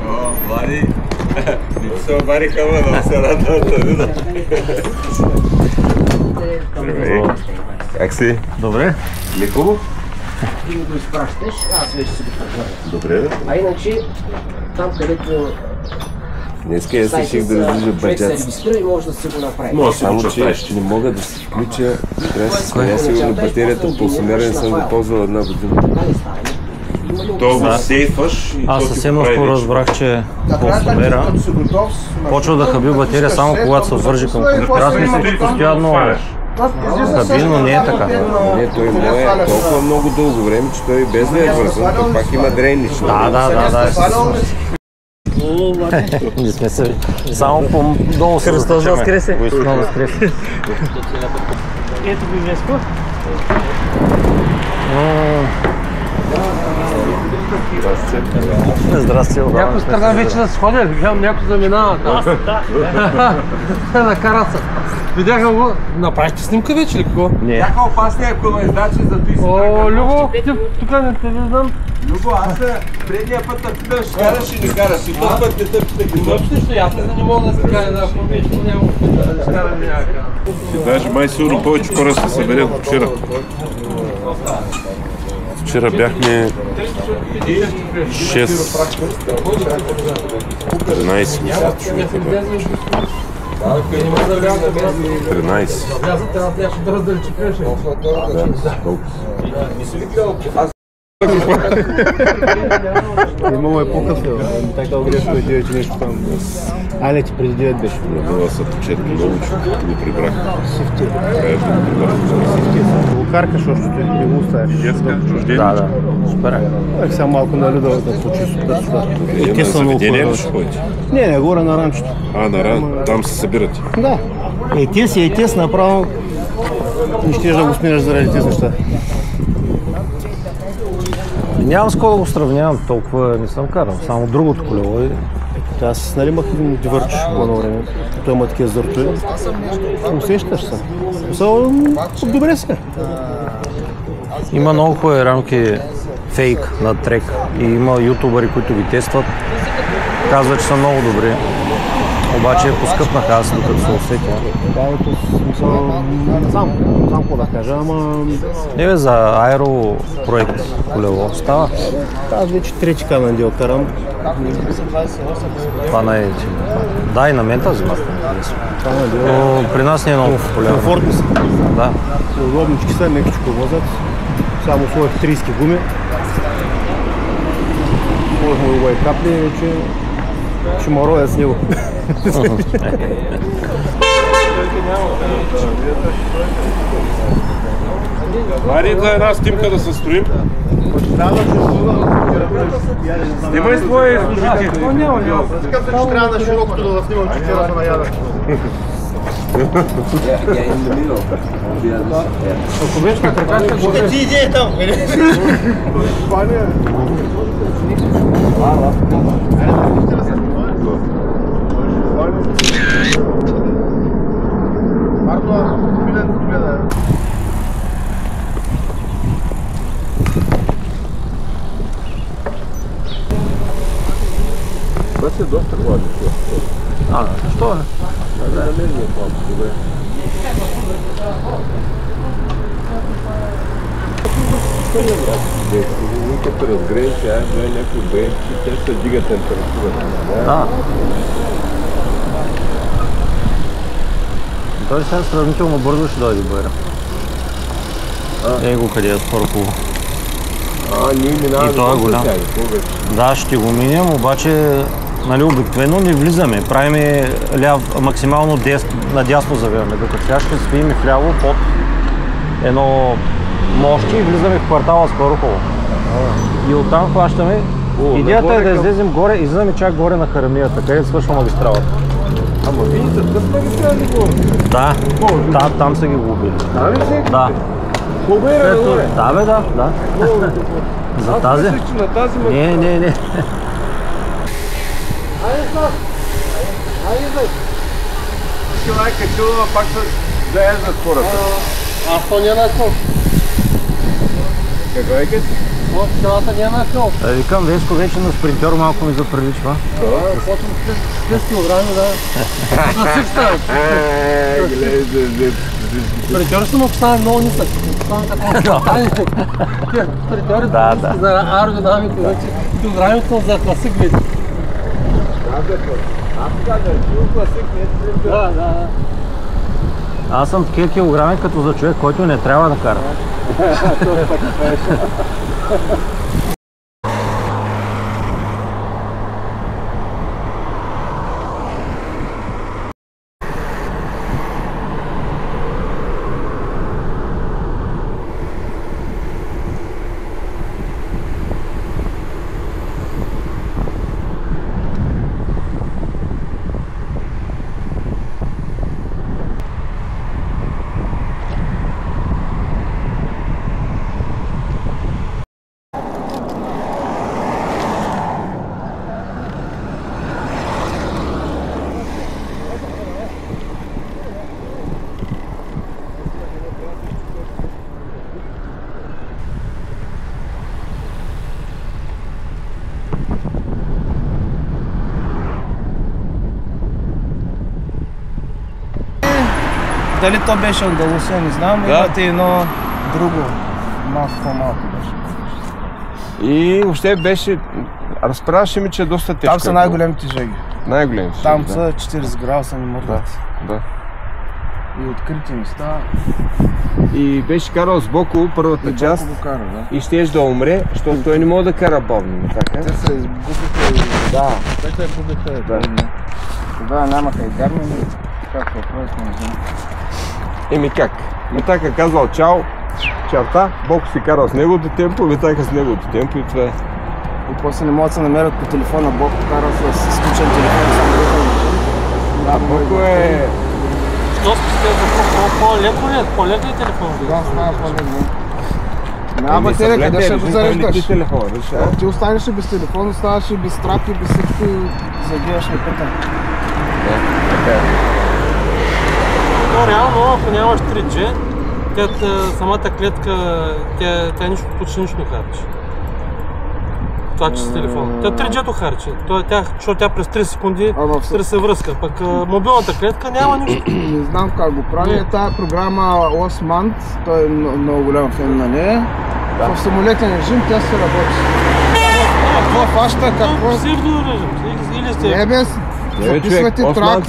О, Влади! Не се обариха, но се радват. Здравей! Как си? Добре. Леко? Ти ми го изпращаш, аз вече си го прехвърля. Добре. А иначе, там където Днеска я реших да раздвижа човек се баджаци. регистрира и може да се го направи. Може само, че не мога да се включа. Трябва да се сменя сигурно батерията. Пулсомерен съм го ползвал една година. То го сейфаш и Аз съвсем наскоро разбрах, че пулсомера почва да хаби батерия само когато се вържи към компютъра. Аз мисля, че постоянно хаби, но не е така. Не, той му е толкова много дълго време, че той без да е вързан, то пак има дрейниш. Да. Не сме се. Само по-долу се разкресе. Много скресе. Ето го Веско. Здрасти, Някой страна вече да се ходя, гледам някой заминава там. На караца. Видяха го, направихте снимка вече ли какво? Не. Бяха опасни, ако ме издачи, зато и си О, Любо, ти тук не те виждам. Любо, аз предния път питам, ще караш и не караш. И този път не тъпите ги. Въобще ще, аз не мога да се кажа, да помиш, няма да ще карам някакъв. даже май сигурно повече хора се съберят от вчера. Вчера бяхме 6, 13 мисля, човека бяхме. 13. Трябваше да раздалечи креше. Имало е по-късно, така грешно е 9 нещо там. А не, ти преди 9 беше. Това са тъчето много, че го прибрах. Сифти. Трябваше да го прибрах. Го каркаш още, не го оставяш. Детска, рождение. Да. Супер. Ах, сега малко нали да почувстваш сюда. На заведение ли ще ходите? Не, горе на ранчето. Там се събирате. Да. Етес направо не щеш да го сменяш заради тези неща. Нямам с кого да го сравнявам, толкова не съм карал. Само другото колело и... Аз нали имах един дивърч по едно време. Той има такива зъртови. Усещаш се. Добре се. Има много хубави рамки фейк на трек и има ютубъри, които ги тестват. Казват, че са много добри. Обаче поскъпнах аз, докато се усетя. Да, ето смисъл, не знам какво да кажа, ама... Не бе, за аеропроект колело става. Аз вече трети камен дел карам. Това не е, че... Да, и на мен тази марка ми харесва. Но при нас не е много популярно. Комфортни са. Да. Удобнички са, мекичко возят. Само сложих 30 гуми. Сложих му и капли, че ще ме родя с него. Мари, за една снимка да се строим. Снимай с твоя служител. Няма. Ще трябва на широкото да снимам, че вчера се наяда. Ако беше на краката, ще Ти иди там, бе! Това си доста хладно. Що е? Като разгрееш, тя е някакво бенчи, те ще дига температурата. Да. Той сега сравнително бързо ще дойде бъра. Его къде е първо. Ние минаваме. И той е голям. Да, ще го минем, обаче нали, обикновено не влизаме. Правиме максимално надясно завиваме, докато сега ще стоим и вляво под едно мощи и влизаме в квартала с Парухово. И оттам хващаме. Идеята е да излезем горе, излизаме чак горе на Харамията, където свършва магистралата. Ама видите, тъс магистрала ли го? Да, там са ги губили. Там ли си? Да. Хубава ли? Да, бе, да. За тази? На тази Не. Скилай качила, пак се заездат хората. Аз то не на какво. Какво е къде? Цялата няма хъл. Викам, Веско вече на спринтьор малко ми заприличва. Почвам с 10 килограми, да. Спринтьор ще му поставя много нисък. Спринтьори за аеродинамика, вече килограмите за класик вече. Да. Аз съм такива килограми като за човек, който не трябва да кара. Дали то беше Андалусия, не знам, имате едно друго, малко по-малко беше. И въобще беше, разправяше ми, че е доста тежко. Там са най-големите жеги. Най-големите жеги, Там са 40 градуса не мърдат. Да. И открити места. И беше карал с Боко първата част и щеш да умре, защото той не може да кара бавно. Те се изгубиха и... Да. Те се изгубиха. Тогава нямаха и гармини. Как въпрос не знам. Еми как? Метака казал чао, черта, Боко си карал с неговото темпо, Метака с неговото темпо и това е. И после не могат да се намерят по телефона, Боко кара с изключен телефон, само Да, Боко е... Що спустя за по-леко ли? По-леко ли телефон? Да, знам по-леко. Няма батерия, къде ще го зареждаш? Ти останеш без телефон, оставаш и без трапи, без всичко и загиваш на пътя. Но реално, ако нямаш 3G, самата клетка, тя нищо, почти нищо не харчи. Това, че с телефон. Тя 3G-то харчи, защото тя през 3 секунди търси връзка, пък мобилната клетка няма нищо. Не знам как го прави, тая програма Osmand, той е много голям фен на нея. В самолетен режим тя се работи. Какво фаща, какво е? Пасивно режим, или сте... Не бе, записвате трак,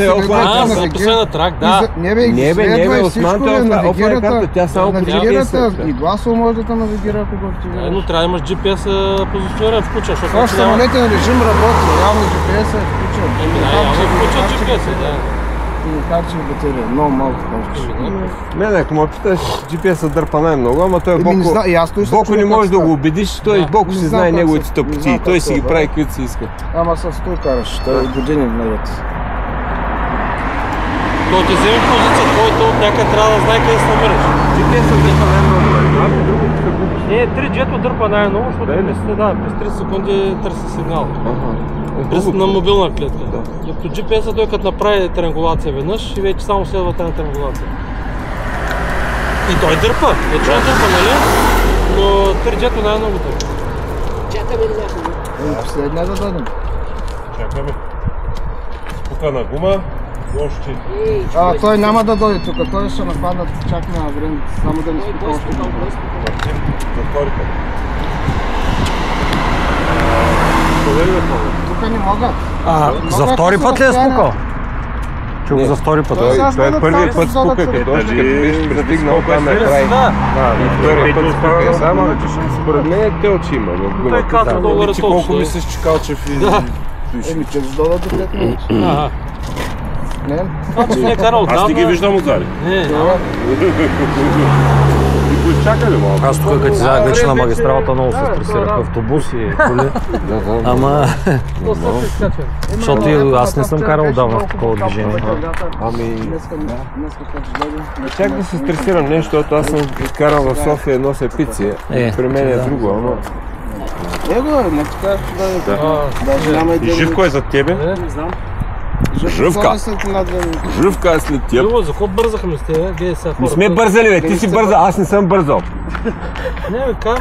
записване на трак, да. Не бе, изследва и всичко, навигирате и гласово може да навигира, ако го активираш. Но трябва да имаш GPS позициониран включен, защото... В самолетен режим работи, явно GPS е включен. Включен GPS, да. И харчи батерия, много малко харчи. Мене, ако ме питаш, GPS-а дърпа най-много, ама той Боко не може да го убедиш, той Боко си знае неговите тъпоти, той си ги прави каквито си иска. Ама с той караш, той години наред. Той ти вземе позиция, който някъде трябва да знае къде се намираш. GPS-а дърпа най-много, не, 3G-то дърпа най-много, защото през 30 секунди търси сигнал. На мобилна клетка. Докато GPS-а той като направи триангулация веднъж и вече само следва тази триангулация. И той дърпа. Вече не дърпа, нали? Но 3G-то най-много дърпа. Чакаме ли някога? Последния да дадем. Чакаме. Спукана гума. Още. Той няма да дойде тук, той ще нападнат чак на време, само да не спука още. Затворите. Тук не могат. За втори път ли е спукал? Чу го за втори път. Той е първият път спука, като още като беше пристигнал там на край. И втория път спука само, според мен те очи има. Той казва много разточно. Колко мислиш, че Калчев и... Еми, че зададат до 5 минути. Не? Това не е карал отдавна. Аз ти ги виждам отзади. Не. И го изчакали малко. Аз тук като сега вече на магистралата много се стресирах. Автобуси и коли. Ама... Защото аз не съм карал отдавна в такова движение. Ами... Чак да се стресирам нещо, защото аз съм карал в София едно сепици. При мен е друго, ама... Его, не така ще да... Даже няма и... И Живко е зад тебе? Не знам. Живка. Живка е след тия. За какво бързахме с те? Вие са Не хора. сме бързали, бе. Ти си бърза, аз не съм бързал. Не, бе, кам,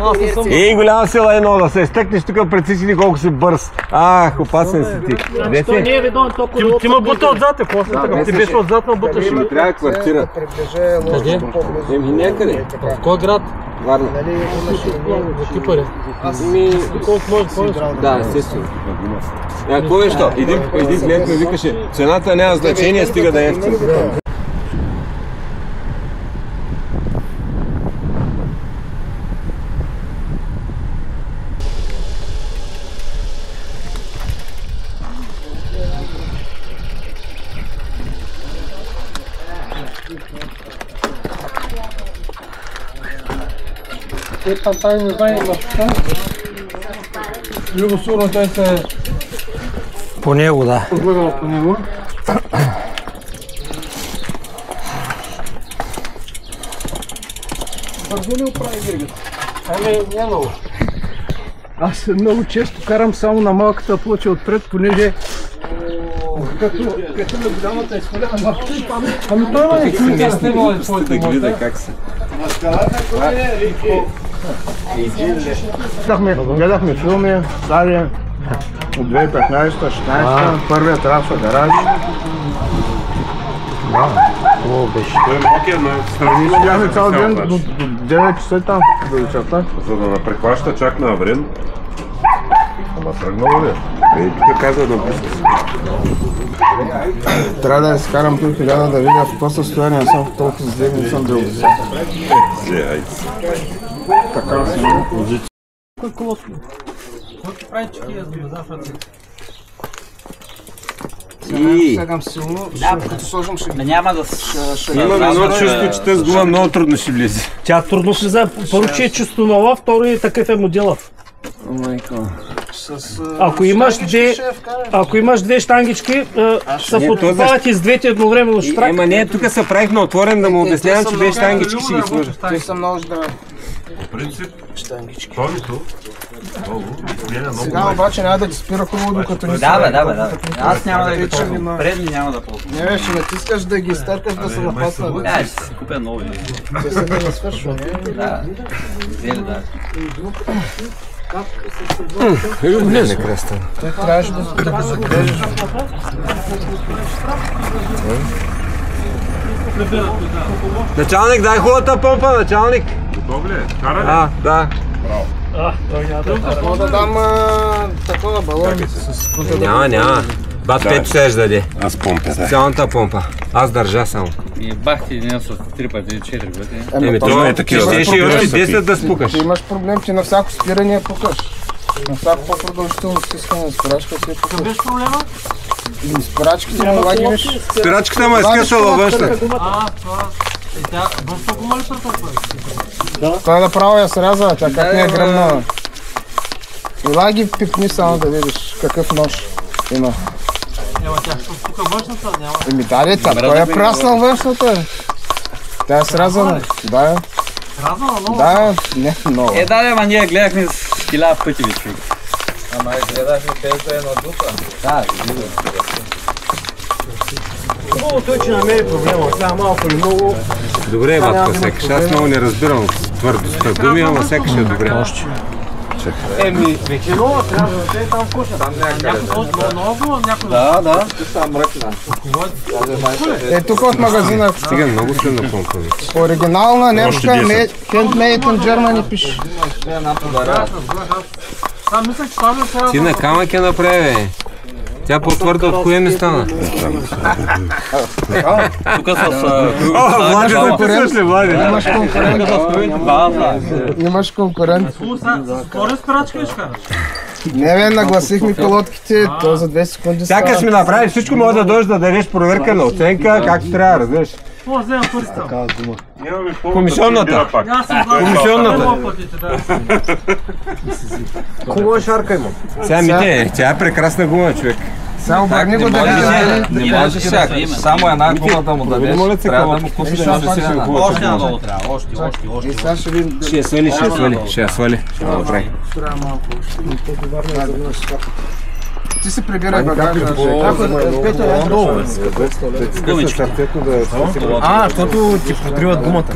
аз не съм. Ей, голяма сила едно да се изтъкнеш тук пред всички колко си бърз. Ах, опасен си ти. Къде Той не си? е видон толкова. Ти ме бута отзад, после така. Ти беше отзад, ме буташ. Ще ми трябва квартира. Къде? Еми някъде. В кой град? Варна. В Кипър. Колко може повече? Да, естествено. Какво е що? Един клиент ме викаше, цената няма значение, стига да е ефтина. Любо сигурно той се е По него, да. подлагал по него. Бързо ли оправи виргата? Ами, не много. Аз много често карам само на малката плоча отпред, понеже като на голямата е сходена на Ами той ма е не сте мали твоите моите. Как се? Гледахме филми, стари, от 2015-16, първият Рафа гараж. Хубаво беше. Той е малкия на страни. Бяхме цял ден до 9 часа там, до вечерта. За да не прехваща чак на Аврин. Ама тръгнало ли? Тук каза да бизнес. Трябва да изкарам тук 1000 да видя в какво състояние съм, толкова зле не съм бил. Зле, айде. Така си. Кой колотко? Който прави чекия за мазафата? Сегам силно, като сложим ще ги... Няма да Имам едно чувство, че тази гума много трудно ще влезе. Тя трудно влиза. Първо, че е чисто нова, второ и такъв е моделът. Ако имаш две щангички, се подкопават и с двете едновременно штрак. Ема не, тук се правихме отворен да му обяснявам, че две щангички ще ги сложа. Те са много здрави. По принцип, Тонито, Сега обаче няма да ти спира хубаво, докато не Да. Аз няма да ги ползвам. Предни няма да ползвам. Не бе, ще натискаш да ги стъркаш да се напаснат. Ще си купя нови. Те са да не свършва. Да. Взели да. Не, кръста. Те трябваше да се грежиш. Началник, дай хубавата помпа, началник. готов ли е? Кара ли? Да. Мога да дам такова балон с кута. Няма. Бат Пепи ще даде. Аз помпя, да. Цялата помпа. Аз държа само. И бахти не с 3 пъти, 4 пъти. Еми, това е ти такива, щеше и още 10 да спукаш. Ти имаш проблем, че на всяко спиране пукаш. На всяко по-продължително стискане на спирачка си пукаш. Беше проблема? И спирачките му лаги виж. Спирачката му е скъсала външна. Това. И тя бързо гума ли претопва? Това да право я сряза, тя как не е гръмнала. И лаги пипни само да видиш какъв нож има. Ема тя ще спука външната, няма. Еми да, той е праснал външната. Тя е срязана. Да, Разна много. да, не много. Да, ама ние гледахме с 1000 пъти ви човек. Ама изгледахме без да е на духа. Да, Хубаво той, че намери проблема. Сега малко или много. Добре, батко, секаш. Аз много не разбирам твърдостта думи, ама секаш е добре. Еми, вече много трябва да те там вкуша. Някой много, някой да. Там мръкна. Е, тук от магазина. Стига много силна помпа вече. Оригинална немска, handmade in Germany пише. Аз мисля, че това сега... Ти на камък я направи, бе. Тя по-твърда от кое ми стана? Тук с... Влади, записваш ли, Влади? Имаш конкурент. Имаш конкурент. Скоро спирачка ли ще караш? Не бе, нагласихме колотките, то за 2 секунди Сяка става. сме направили всичко, може да дойдеш да дадеш проверка на оценка, както трябва, разбираш. Какво взема пърста? Комисионната. Аз съм знал. Комисионната. Хубава шарка има. Сега Мите, тя е прекрасна гума, човек. Само обърни го да види. Не можеш всяка. Само една гума да му дадеш. Трябва да му купиш на Още много трябва, още. И сега ще видим. Ще я свали. Ще я свали. Ще я направи. Трябва малко. Ти се прибирай багажа. Защото ти подриват гумата.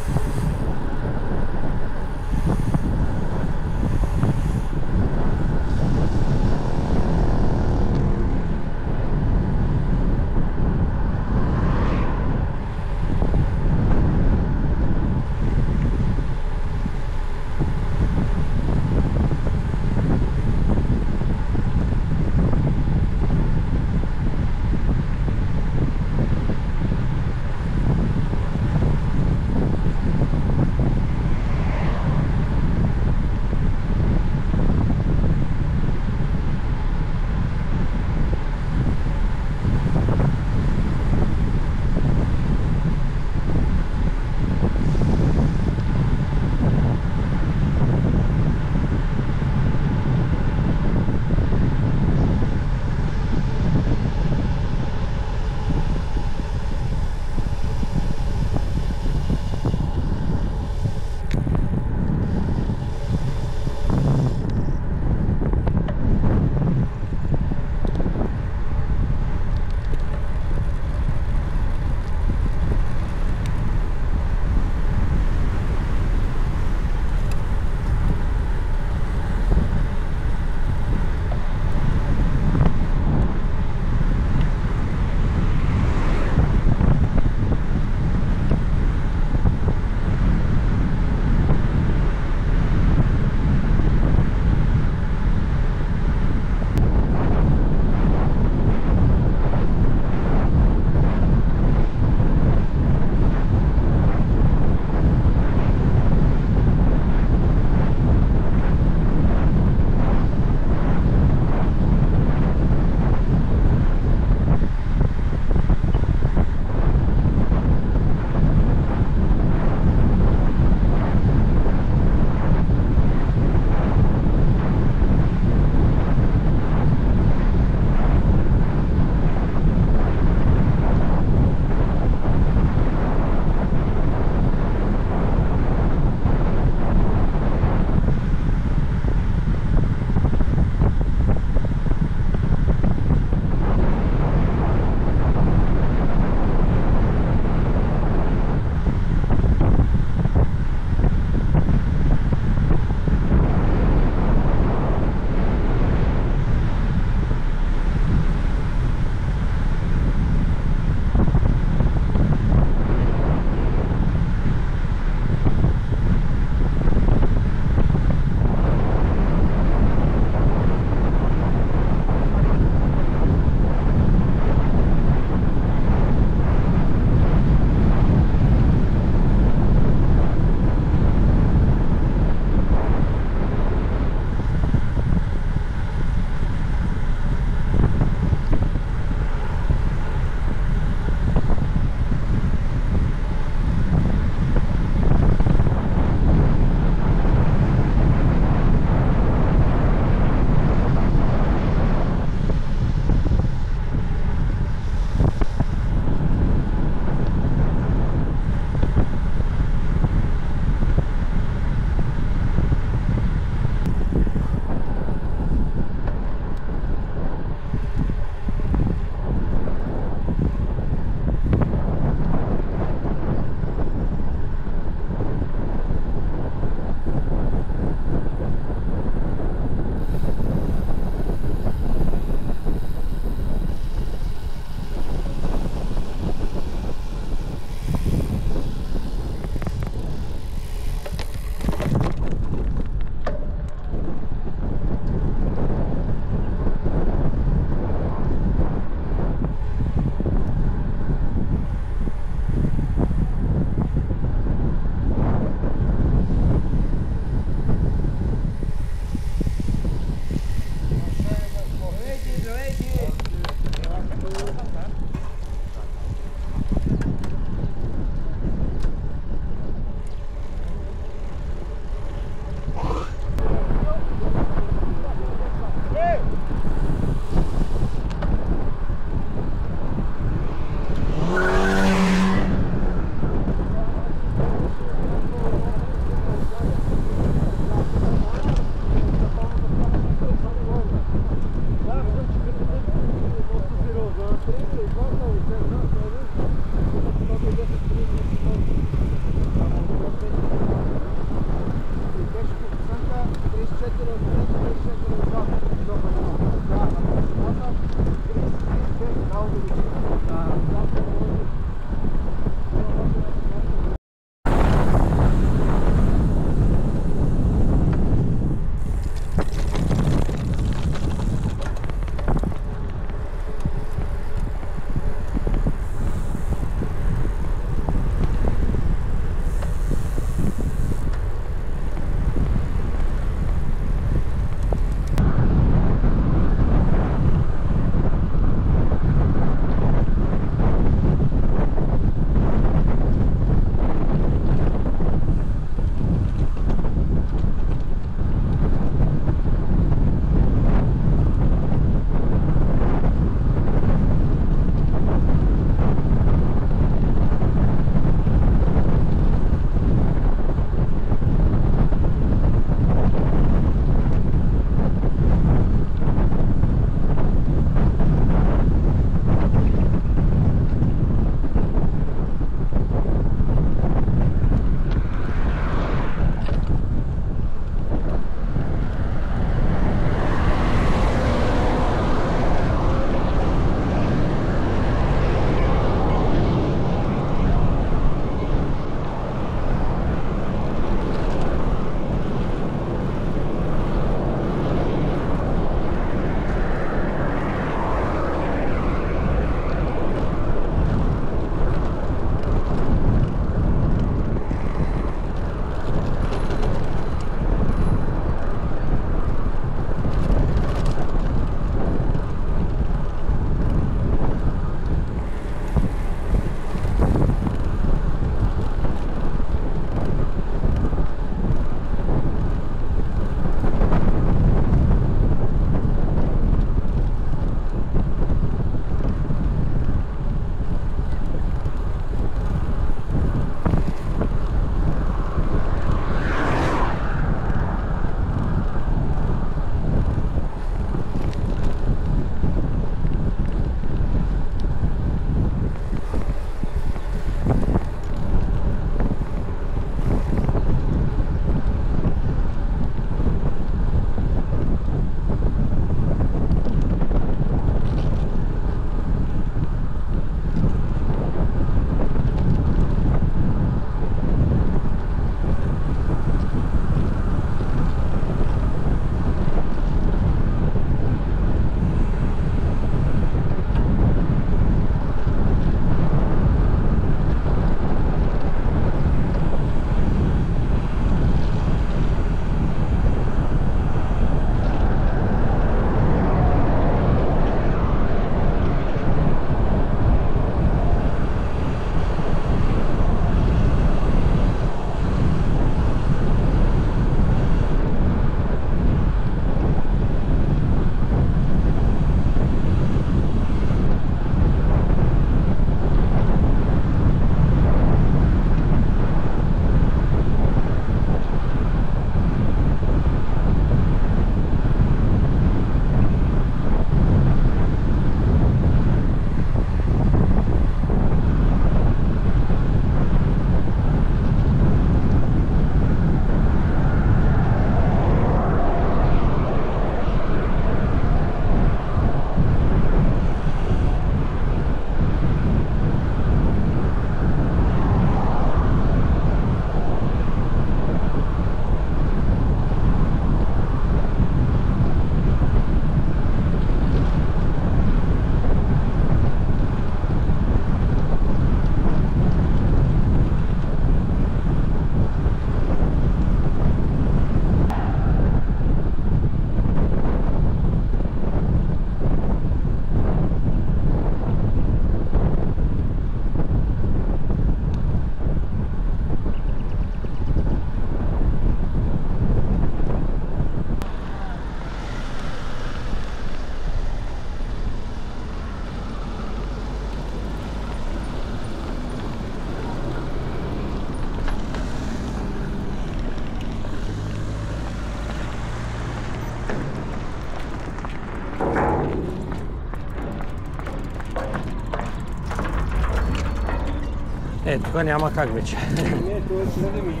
Е, тук няма как вече. Не, това е среди ми.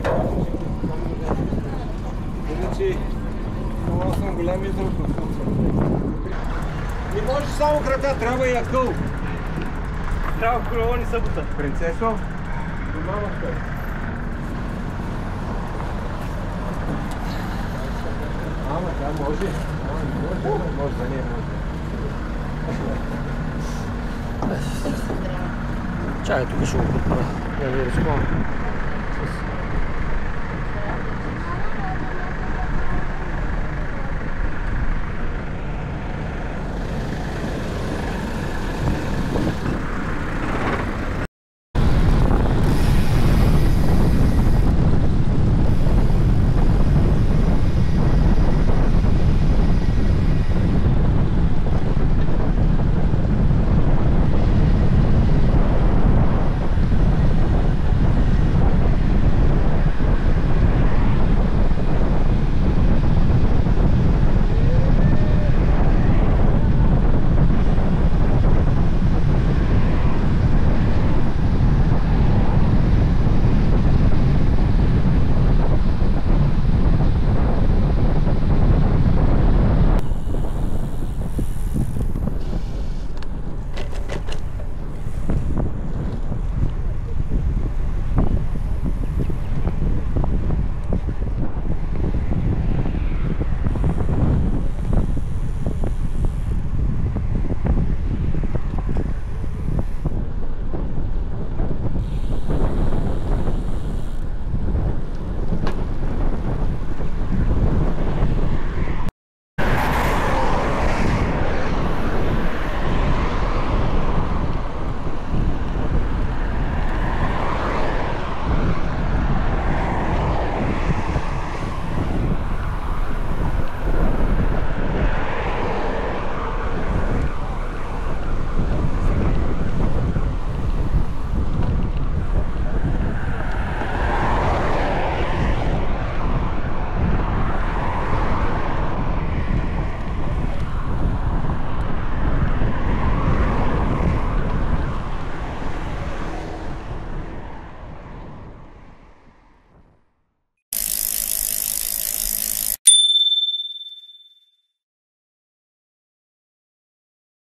Иначе, това съм голям изрок. Не може само крака, трябва и акъл. Трябва колони събота. Принцесо? Мама сте. Ама, да, може. Може да не може. Чакай, тук ще го подправя. Да ви разкувам.